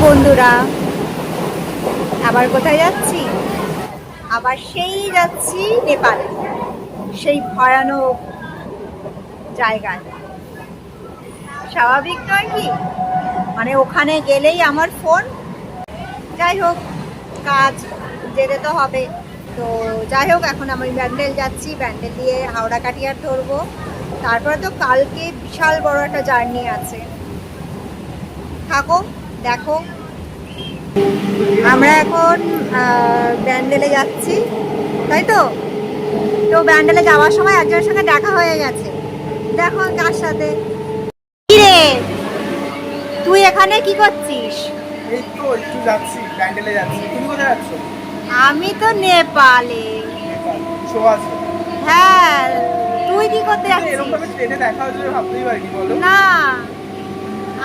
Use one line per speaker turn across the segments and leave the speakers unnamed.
বন্ধুরা, আবার কোথায় যাচ্ছি? আবার সেই যাচ্ছি নেপালে, সেই ভয়ানক জায়গায়। স্বাভাবিক নয় কি? মানে ওখানে গেলেই আমার ফোন। যাই হোক, কাজ যেতে তো হবে। তো যাই হোক, এখন আমি ব্যান্ডেল যাচ্ছি, ব্যান্ডেল দিয়ে হাওড়া কাটিয়ার ধরবো। তারপরে তো কালকে বিশাল বড় একটা জার্নি আছে। থাকো, দেখো। আমরা এখন ব্যান্ডেলে যাচ্ছি, তাই তো? তো ব্যান্ডেলে যাওয়ার সময় একজনের সঙ্গে দেখা হয়ে গেছে। দেখো কার সাথে। কি রে, তুই এখানে কি করছিস?
এই তো একটু যাচ্ছি, ব্যান্ডেলে যাচ্ছি। তুমি কোথায় যাচ্ছ?
আমি তো নেপালে।
নেপাল শো আছে।
হ্যাঁ, তুই কি করতে যাচ্ছিস?
এরকম ভাবে ট্রেনে দেখা হচ্ছে ভাবতেই পারিনি, বলো।
না,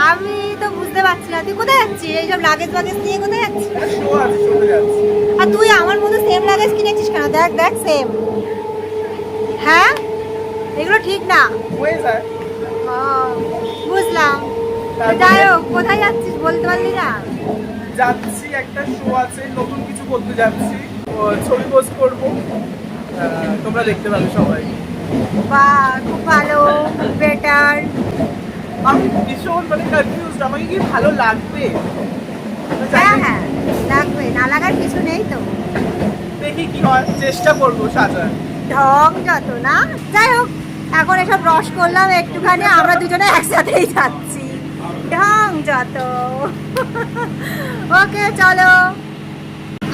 আমি তো বুঝতে পারছি না তুই কোথায় যাচ্ছিস। এইসব লাগেজ বাগেজ নিয়ে কোথায় যাচ্ছিস?
একটা শো আছে, শোতে যাচ্ছি।
আর তুই আমার মতো সেম লাগেজ কিনেছিস কেন? দেখ দেখ, সেম। হ্যাঁ, এগুলো ঠিক না।
হয়ে যায়।
ও, বুঝলাম। তো
তারপরে?
যাই হোক, কোথায় যাচ্ছিস বলতে পারলি না?
যাচ্ছি, একটা শো আছে, নতুন কিছু করতে যাচ্ছি। ও, ছবি পোস্ট করবো, তোমরা দেখতে পাবে সবাই।
বাহ, খুব ভালো, বেটার।
আমি ভীষণ কনফিউজ, আমাকে কি ভালো লাগবে?
হ্যাঁ হ্যাঁ, লাগবে, না লাগার কিছু নেই তো।
দেখি কি হয়, চেষ্টা করবো সাজার।
ঢং যত না। যাই হোক, এখন এসব রস করলাম একটুখানি, আমরা দুজনে একসাথেই যাচ্ছি। ঢং যত। ওকে, চলো।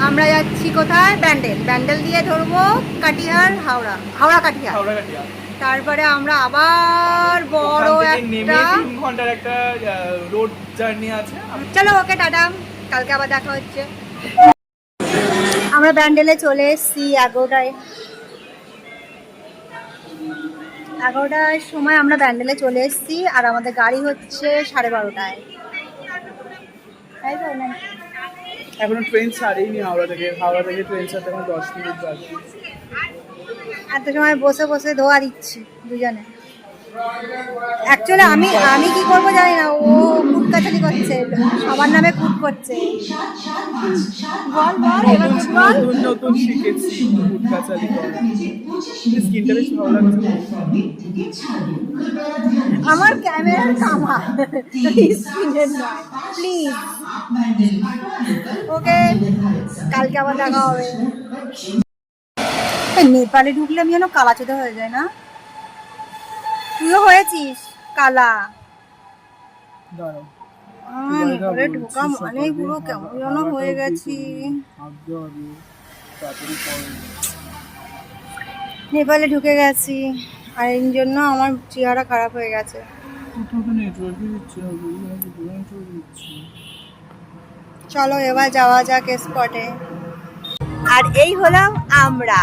আমরা যাচ্ছি কোথায়? ব্যান্ডেল। ব্যান্ডেল দিয়ে ধরবো কাটিহার, হাওড়া। হাওড়া কাটিহার।
হাওড়া কাটিয়া।
তারপরে আমরা আবার বড়
ওখান থেকে নেমে
একটা
3 ঘন্টার একটা রোড জার্নি আছে।
চলো, ওকে, টাটা। কালকে আবার দেখা হচ্ছে। আমরা ব্যান্ডেলে চলে এসেছি 11টায়। 11টার সময় আমরা ব্যান্ডেলে চলে এসেছি, আর আমাদের গাড়ি হচ্ছে 12:30টায়। তাই তো না?
এখনো ট্রেন ছাড়েইনি হাওড়া থেকে। হাওড়া থেকে ট্রেন ছাড়তে এখন 10 মিনিট বাকি।
এত সময় বসে বসে ধোয়া দিচ্ছি দুজনে। অ্যাকচুয়ালি আমি কি করবো জানি না, ও কুটকাচালি করছে, সবার নামে কুট করছে। বল বল, এবার কুট বল।
নতুন নতুন শিখেছি কুটকাচালি করা। স্কিনটা বেশ ভালো লাগছে।
আমার ক্যামেরার কামাল, স্ক্রিনের নয়, প্লিজ। ওকে, কালকে আবার দেখা হবে। নেপালে ঢুকলে আমি যেন কালাচোদা হয়ে যায় না? তুইও হয়েছিস কালা?
দাঁড়াও,
নেপালে ঢোকা মানে পুরো কেমন যেন হয়ে গেছি। নেপালে ঢুকে গেছি, আর এর জন্য আমার চেহারা খারাপ হয়ে গেছে। চলো এবার যাওয়া যাক স্পটে। আর এই হলাম আমরা।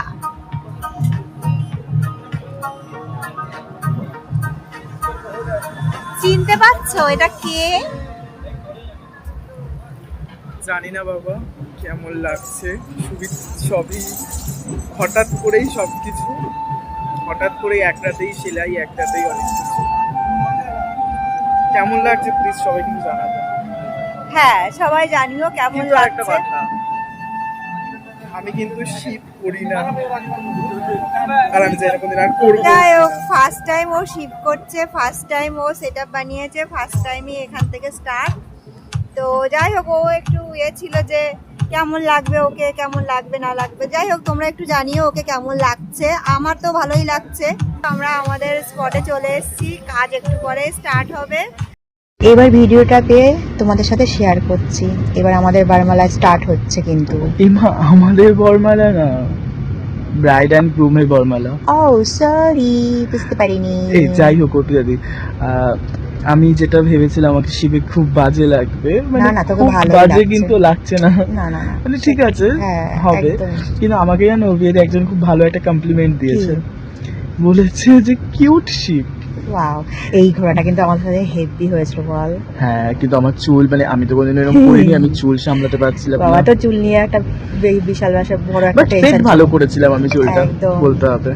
চিনতে পারছো এটা কে?
জানি না বাবা, কেমন লাগছে। সবই হঠাৎ করেই, সবকিছু হঠাৎ করেই, এক রাতেই সেলাই, এক রাতেই অনেক কিছু। কেমন লাগছে প্লিজ সবাই কিন্তু জানাবে।
হ্যাঁ, সবাই জানিও কেমন
কিন্তু আরেকটা
লাগছে।
কথা, আমি কিন্তু শিপ করি না, আর আমি জানি না কোনদিন আর করবো
যাই হোক,
কিনা।
ফার্স্ট টাইম ও শিফট করছে, ফার্স্ট টাইম ও সেটআপ বানিয়েছে, ফার্স্ট টাইমই এখান থেকে স্টার্ট। তো যাই হোক, ও একটু ছিল যে কেমন লাগবে ওকে, কেমন লাগবে না লাগবে। যাই হোক, তোমরা একটু জানিও ওকে কেমন লাগছে। আমার তো ভালোই লাগছে। আমরা আমাদের স্পটে চলে এসেছি, কাজ একটু পরে স্টার্ট হবে।
এবার ভিডিওটাতে তোমাদের সাথে শেয়ার করছি। এবার আমাদের বরমালা স্টার্ট হচ্ছে কিন্তু।
এমা, আমাদের বরমালা না, ব্রাইড অ্যান্ড গ্রুমের বরমালা।
ও সরি, বুঝতে পারিনি।
এই যাই হোক, ওটা জানি। আমি যেটা ভেবেছিলাম আমাকে শিবে খুব বাজে লাগবে,
না, না, তোকে
খুব
ভালোই
বাজে
লাগছে।
কিন্তু লাগছে না।
না না না,
মানে ঠিক আছে,
হ্যাঁ,
হবে।
একদম।
কিন্তু আমাকে জানো, বিয়েতে একজন খুব ভালো একটা কমপ্লিমেন্ট দিয়েছে। বলেছে যে কিউট শিপ।
ওয়াও, এই ঘোড়াটা কিন্তু আমার সাথে হেভি হয়েছিল বল।
হ্যাঁ, কিন্তু আমার চুল, মানে আমি তো কোনোদিন এরকম করিনি, আমি চুল সামলাতে পারছিলাম
বাবা
না।
তো চুল নিয়ে একটা বিশাল বড় একটা
বাট সেট
টেনশন
ভালো করেছিলাম আমি চুলটা,
একদম।
বলতে হবে।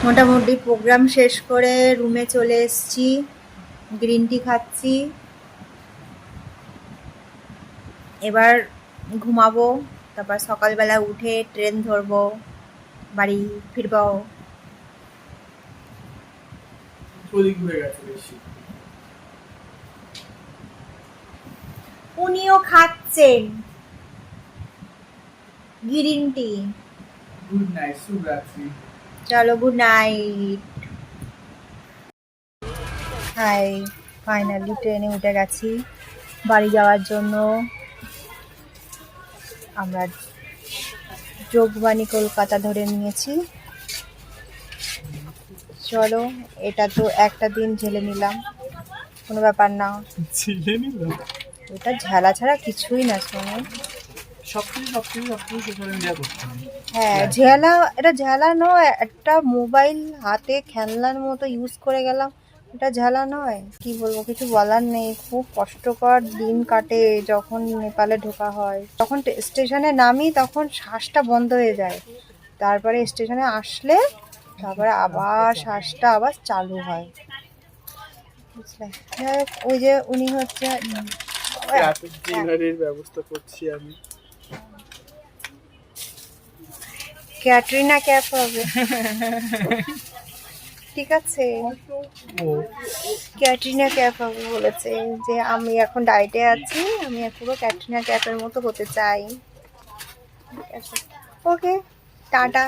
মোটামুটি প্রোগ্রাম শেষ করে রুমে চলে এসেছি, গ্রিন টি খাচ্ছি। এবার ঘুমাবো, তারপর সকালবেলা উঠে ট্রেন ধরবো, বাড়ি ফিরবো।
শরীর ঘুরে গেছে বেশি।
উনিও খাচ্ছেন গ্রিন টি।
গুড নাইট, শুভরাত্রি।
চলো, গুড নাইট। হাই, ফাইনালি ট্রেনে উঠে গেছি বাড়ি যাওয়ার জন্য। আমরা যোগবাণী কলকাতা ধরে নিয়েছি। চলো, এটা তো একটা দিন ঝেলে নিলাম, কোনো ব্যাপার না।
ছিলে নিল
এটা ঝালা ছাড়া কিছুই না শোনো।
সবকিছু সোশ্যাল মিডিয়া করতে হবে।
হ্যাঁ, ঝেলা, এটা ঝালা নয়, একটা মোবাইল হাতে খেলনার মতো ইউজ করে গেলাম, এটা ঝালা নয়। কি বলবো, কিছু বলার নেই। খুব কষ্টকর দিন কাটে যখন নেপালে ঢোকা হয়। যখন স্টেশনে নামি তখন শ্বাসটা বন্ধ হয়ে যায়, তারপরে স্টেশনে আসলে তারপরে আবার শ্বাসটা আবার চালু হয়, বুঝলে। যাই হোক, ওই যে উনি হচ্ছে
রাতের ডিনারের ব্যবস্থা করছি আমি।
ক্যাটরিনা ক্যাফ হবে। ঠিক আছে, ক্যাটরিনা ক্যাফ হবে বলেছে যে আমি এখন ডায়েটে আছি, আমি পুরো ক্যাটরিনা ক্যাফের মতো হতে চাই। ঠিক আছে, ওকে, টাটা।